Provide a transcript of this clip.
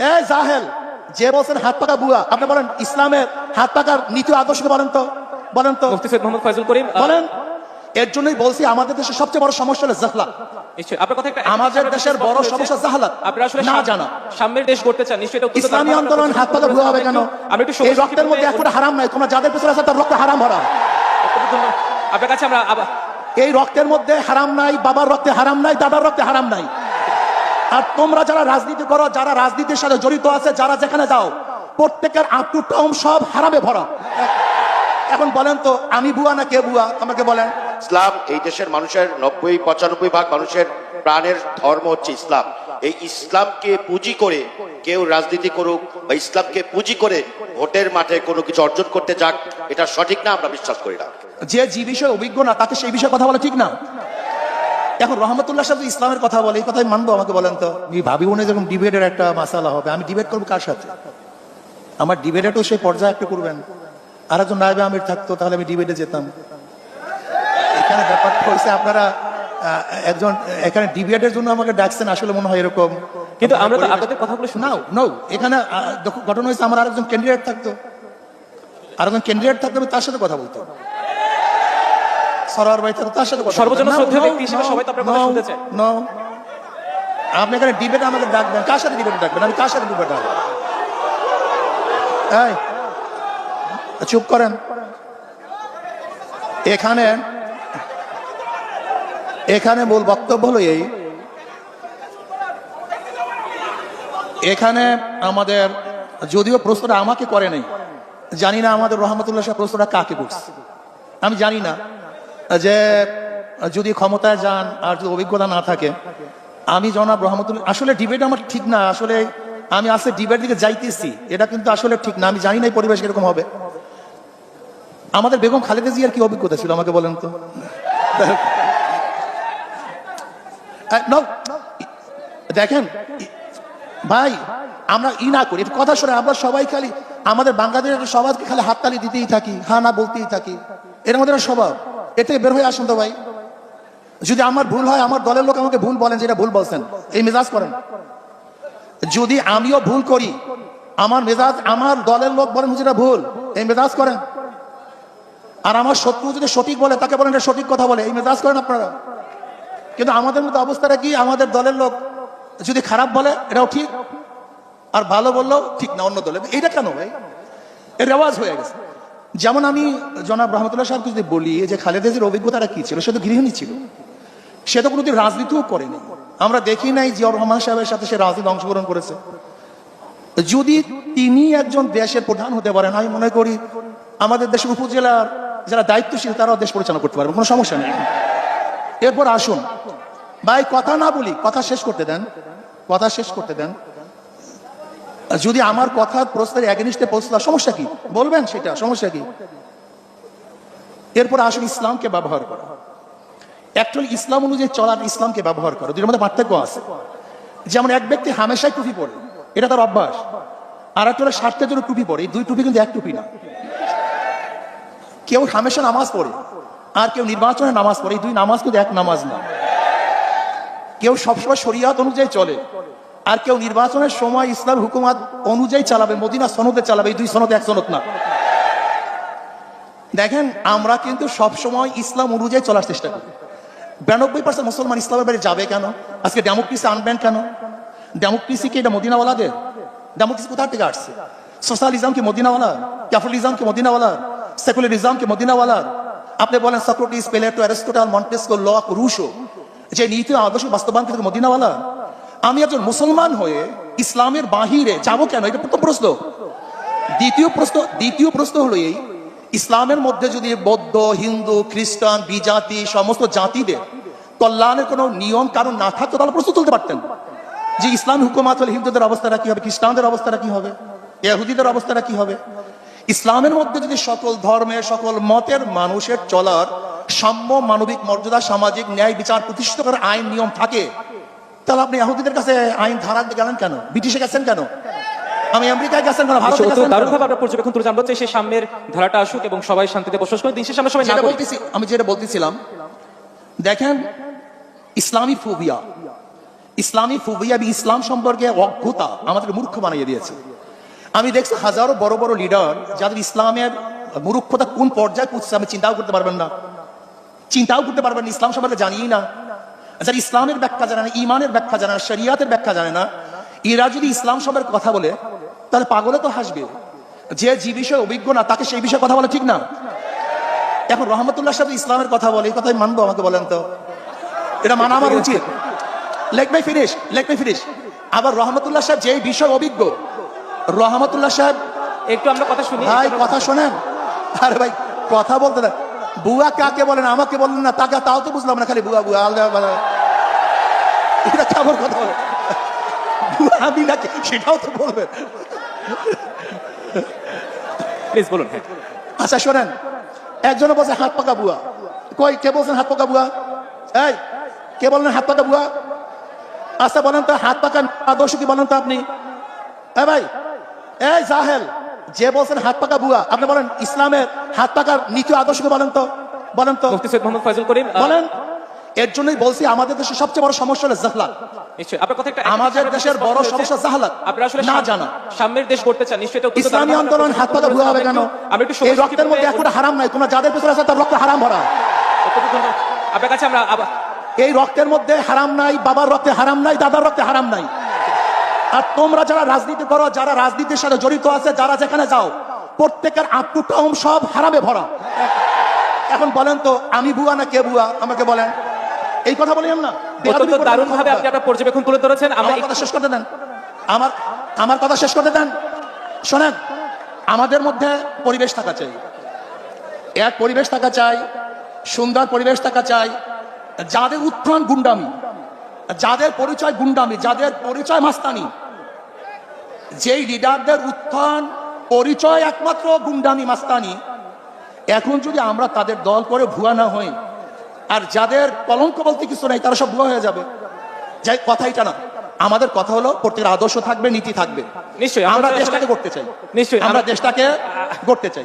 এ জাহেল, যে বলছেন হাত পাকা বুয়া, আপনি বলেন ইসলামের হাত পাকার নীতি আদর্শ বলেন তো, বলেন তো। মুফতি সৈয়দ মোহাম্মদ ফয়জুল করিম বলেন। এর জন্যই বলছি আমাদের দেশের সবচেয়ে বড় সমস্যা হলো জাহলাত। নিশ্চয়ই আপনার কথা একটা আমাদের দেশের বড় সমস্যা জাহলাত, আপনারা আসলে না জানা। সাম্যের দেশ গড়তে চান, নিশ্চয়ই এটা অত্যন্ত ইসলামী আন্দোলন হাত পাকা বুয়া হবে কেন? আমরা একটু এই রক্তের মধ্যে এক ফোঁটা হারাম নাই, তোমরা যাদের পেছনে আছে তার রক্ত হারাম ভরা। আপনার কাছে আমরা এই রক্তের মধ্যে হারাম নাই, বাবার রক্তে হারাম নাই, দাদার রক্তে হারাম নাই। আর তোমরা যারা রাজনীতি করো, যারা রাজনীতির সাথে জড়িত আছে, যারা যেখানে যাও, প্রত্যেকের আটটু টম সব হারামে ভরা। এখন বলেন তো আমি বুয়া না কে বুয়া, আমাকে বলেন। ইসলাম এই দেশের মানুষের 90-95% মানুষের প্রাণের ধর্ম হচ্ছে ইসলাম। এই ইসলামকে পুঁজি করে কেউ রাজনীতি করুক বা ইসলামকে পুঁজি করে ভোটের মাঠে কোনো কিছু অর্জন করতে যাক, এটা সঠিক না, আমরা বিশ্বাস করি না। যে বিষয়ে অভিজ্ঞ না তাকে সেই বিষয়ে কথা বলা ঠিক না। এখন রহমতুল্লাহ সাহেব ইসলামের কথা বলে, এই কথাই মানবো? আমাকে বলেন তো। ভাবি বোনে যখন ডিবেটের একটা মাসালা হবে, আমি ডিবেট করবো কার সাথে? আমার ডিবেটেও সেই পর্যায়ে একটু করবেন। আর একজন নায়েবে আমির থাকতো, তাহলে আমি ডিবেটে যেতাম। এখানে ব্যাপারটা হচ্ছে আপনারা একজন এখানে ডিবেটের জন্য আমাকে ডাকছেন, আসলে মনে হয় এরকম। কিন্তু আমরা তো আপনাদের কথাগুলো নাও নাও, এখানে ঘটনা হয়েছে আমার আরেকজন ক্যান্ডিডেট থাকতো, আরেকজন ক্যান্ডিডেট থাকতো, আমি তার সাথে কথা বলতাম। সরার ভাই থাকতো, তার সাথে কথা। সর্বজনের শ্রদ্ধেয় ব্যক্তি হিসেবে সবাই তো আপনার কথা শুনতে চায়। আপনি এখানে ডিবেটে আমাকে ডাকবেন, কার সাথে ডিবেটে ডাকবেন? আমি কার সাথে ডিবেট ডাকবো? এই চুপ করেন। এখানে মূল বক্তব্য হলো এই, এখানে আমাদের যদিও প্রশ্নটা আমাকে করে নাই, জানি না আমাদের রহমতুল্লাহ সাহেব প্রশ্নটা কাকে করছে, আমি জানি না। যে যদি ক্ষমতায় যান আর যদি অভিজ্ঞতা না থাকে, আমি জনাব রহমতুল্লাহ, আসলে ডিবেট আমার ঠিক না। আসলে আমি আজকে ডিবেট দিকে যাইতেছি, এটা কিন্তু আসলে ঠিক না। আমি জানি না এই পরিবেশ কিরকম হবে। আমাদের বেগম খালেদা জিয়ার কি অভিজ্ঞতা ছিল আমাকে বলেন তো। দেখেন ভাই, আমরা না করি কথা শুনে, আমরা সবাই খালি আমাদের বাংলাদেশের সবাইকে খালি হাততালি দিতেই থাকি, হ্যাঁ না বলতেই থাকি, এর মধ্যে স্বভাব। এর থেকে বের হয়ে আসুন তো ভাই। যদি আমার ভুল হয়, আমার দলের লোক আমাকে ভুল বলেন, যেটা ভুল বলছেন, এই মেজাজ করেন। যদি আমিও ভুল করি, আমার মেজাজ, আমার দলের লোক বলেন যেটা ভুল, এই মেজাজ করেন। আর আমার শত্রু যদি সঠিক বলে, তাকে বলেন এটা সঠিক কথা বলে, এই মেজাজ করেন আপনারা। কিন্তু আমাদের মধ্যে অবস্থাটা কি, আমাদের দলের লোক যদি খারাপ বলে এটাও ঠিক, আর ভালো বললেও ঠিক না অন্য দলে। এটা কেন ভাই? এর রেওয়াজ হয়ে গেছে। যেমন আমি জনাব রহমতুল্লাহ সাহেবকে যদি বলি যে খালেদা জিয়ার অভিজ্ঞতাটা কি ছিল, সে তো গৃহিণী ছিল, সে তো কোনোদিন রাজনীতিও করেনি। আমরা দেখি নাই জিয়াউর রহমান সাহেবের সাথে সে রাজনীতি অংশগ্রহণ করেছে। যদি তিনি একজন দেশের প্রধান হতে পারেন, আমি মনে করি আমাদের দেশের উপজেলার যারা দায়িত্বশীল তারাও দেশ পরিচালনা করতে পারবে, কোনো সমস্যা নেই। এরপর আসুন ভাই, কথা না বলি, কথা শেষ করতে দেন, কথা শেষ করতে দেন। যদি আমার কথা প্রশ্নের এগেনিস্টে পৌঁছলা, সমস্যা কি বলবেন, সেটা সমস্যা কি? এরপর আসুন ইসলামকে ব্যবহার করা। অ্যাকচুয়ালি ইসলাম অনুযায়ী চলার, ইসলামকে ব্যবহার করা, দুটোর মধ্যে পার্থক্য আছে। যেমন এক ব্যক্তি হামেশাই টুপি পরে, এটা তার অভ্যাস। আর একটা হলো স্বার্থের জন্য টুপি পরে, এই দুই টুপি কিন্তু এক টুপি না। কেউ হামেশা নামাজ পড়ে আর কেউ নির্বাচনে নামাজ পড়ে, এই দুই নামাজ কিন্তু এক নামাজ না। কেউ সবসময় শরিয়াত অনুযায়ী চলে আর কেউ নির্বাচনের সময় ইসলাম হুকুমাত অনুযায়ী চালাবে, মদিনা সনদে চালাবে, এই দুই সনদ এক সনদ না। দেখেন আমরা কিন্তু সবসময় ইসলাম অনুযায়ী চলার চেষ্টা করি। 92% মুসলমান ইসলামের বাইরে যাবে কেন? আজকে ডেমোক্রেসি আনবেন কেন? ডেমোক্রেসি কি এটা মদিনাওয়ালাদের? ডেমোক্রেসি কোথা থেকে আসছে? সোশ্যালিজম কি মদিনাওয়ালা? ক্যাপিটালিজম কি মদিনাওয়ালা? সেকুলারিজম কি মদিনাওয়ালা? আপনি বলেন Socrates, Plato, Aristotle, Montesquieu, Locke, Rousseau, যে নীতি আদর্শ বাস্তবায়ন কিন্তু মদিনাওয়ালা। আমি একজন মুসলমান হয়ে ইসলামের বাহিরে যাবো কেন? এটা প্রথম প্রশ্ন। দ্বিতীয় প্রশ্ন হলো এই, ইসলামের মধ্যে যদি বৌদ্ধ, হিন্দু, খ্রিস্টান, বিজাতি সমস্ত জাতিদের কল্যাণের কোনো নিয়ম কারণ না থাকতো, তাহলে প্রশ্ন তুলতে পারতেন যে ইসলাম হুকুমাত হলে হিন্দুদের অবস্থাটা কি হবে, খ্রিস্টানদের অবস্থাটা কি হবে, ইহুদিদের অবস্থাটা কি হবে। ইসলামের মধ্যে যদি সকল ধর্মের, সকল মতের মানুষের চলার সাম্য, মানবিক মর্যাদা, সামাজিক ন্যায় বিচার প্রতিষ্ঠিত করার আইন নিয়ম থাকে, তাহলে আপনি ইহুদিদের কাছে আইন ধারা গেলেন কেন? ব্রিটিশে গেছেন কেন? আমি আমেরিকায় গেছেন কেন? ভারতে গেছেন কেন? দারুণভাবে আমরা পর্যবেক্ষণ তুলে জানবো চাই সেই সাম্যের ধারাটা আসুক এবং সবাই শান্তিতে বসবাস করে। দিন শেষে আমরা সবাই না বলতেছি, আমি যেটা বলতেছিলাম, দেখেন ইসলামী ফোবিয়া, ইসলামী ফোবিয়া, ইসলাম সম্পর্কে অজ্ঞতা আমাদের মূর্খ বানিয়ে দিয়েছে। আমি দেখছি হাজারো বড় বড় লিডার যাদের ইসলামের মূর্খতা কোন পর্যায়ে পৌঁছছে আমি চিন্তাও করতে পারবেন না, ইসলাম সম্পর্কে জানিই না। যারা ইসলামের ব্যাখ্যা জানে না, ইমানের ব্যাখ্যা জানে না, শরিয়াতের ব্যাখ্যা জানে না, এরা যদি ইসলাম সম্পর্কে কথা বলে তাহলে পাগলে তো হাসবে। যে বিষয়ে অভিজ্ঞ না তাকে সেই বিষয়ে কথা বলে ঠিক না? এখন রহমতুল্লাহ সাহেব ইসলামের কথা বলে, এই কথাই মানবো? আমাকে বলেন তো, এটা মানা আমার উচিত? লেট মাই ফিনিশ। আবার রহমতুল্লাহ সাহেব যেই বিষয় অভিজ্ঞ, রহমতুল্লাহ সাহেব একটু আমরা কথা শুনি। ভাই কথা শোনেন, আরে ভাই কথা বলতে দেন। বুয়া কাকে বলেন আমাকে বললেন না, তাকে তাও তো বুঝলাম না, খালি বুয়া আলাদা, এটা কেমন কথা বলে? বুয়া আমি নাকি সেটাও তো বলবেন। প্লিজ বলুন। হ্যাঁ, আচ্ছা শোনেন, একজনে বলছে হাত পাকা বুয়া। কই কে বলছেন হাত পাকা বুয়া? এই কে বললেন হাত পাকা বুয়া? আচ্ছা বলেন তো হাত পাকা আদর্শ কি বলেন তো আপনি? ভাই এই জাহেল, যে বলছেন হাত পাকা বুয়া, আপনি বলেন ইসলামের হাত পাকার নীতি আদর্শ কি বলেন তো? মুফতি সৈয়দ মোহাম্মদ ফয়জুল করিম বলেন। এর জন্যই বলছি আমাদের দেশের সবচেয়ে বড় সমস্যা হলো জাহলাত। নিশ্চয়ই আপনার কথা একটা আমাদের দেশের বড় সমস্যা জাহলাত, আপনারা আসলে না জানা। সামনের দেশ করতে চান, নিশ্চয়ই এটা অত্যন্ত ইসলামী দারুণ আন্দোলন হাত পাকা বুয়া হবে কেন? আমি একটু এই রক্তের মধ্যে একটা হারাম নাই, তোমরা যাদের পেছনে আছে তার রক্ত হারাম ভরা। আপনার কাছে আমরা এই রক্তের মধ্যে হারাম নাই, বাবার রক্তে হারাম নাই, দাদার রক্তে হারাম নাই। আর তোমরা যারা রাজনীতি করো, যারা রাজনীতির সাথে জড়িত আছে, যারা যেখানে যাও, প্রত্যেকের আত্মু টাউম সব হারামে ভরা। এখন বলেন তো আমি বুয়া না কে বুয়া? আমাকে বলেন। এই কথা বলেন না, অত্যন্ত দারুণ ভাবে আপনি আপনার পর্যবেক্ষণ তুলে ধরেছেন। আমরা আমার কথা শেষ করতে দেন, আমার কথা শেষ করতে দেন। শোনেন, আমাদের মধ্যে পরিবেশ থাকা চাই, এক পরিবেশ থাকা চাই, সুন্দর পরিবেশ থাকা চাই। যাদের উত্থান গুন্ডামি, যাদের পরিচয় গুন্ডামি, যাদের পরিচয় মাস্তানি, যেই লিডারদের উত্থান পরিচয় একমাত্র গুন্ডামি মাস্তানি, এখন যদি আমরা তাদের দল করে ভুয়া না হই, আর যাদের কলঙ্ক বলতে কিছু নাই তারা সব ভুয়া হয়ে যাবে। যাই কথা এটা না, আমাদের কথা হলো প্রত্যেকের আদর্শ থাকবে, নীতি থাকবে। নিশ্চয়ই আমরা দেশটাকে করতে চাই, নিশ্চয়ই আমরা দেশটাকে গড়তে চাই।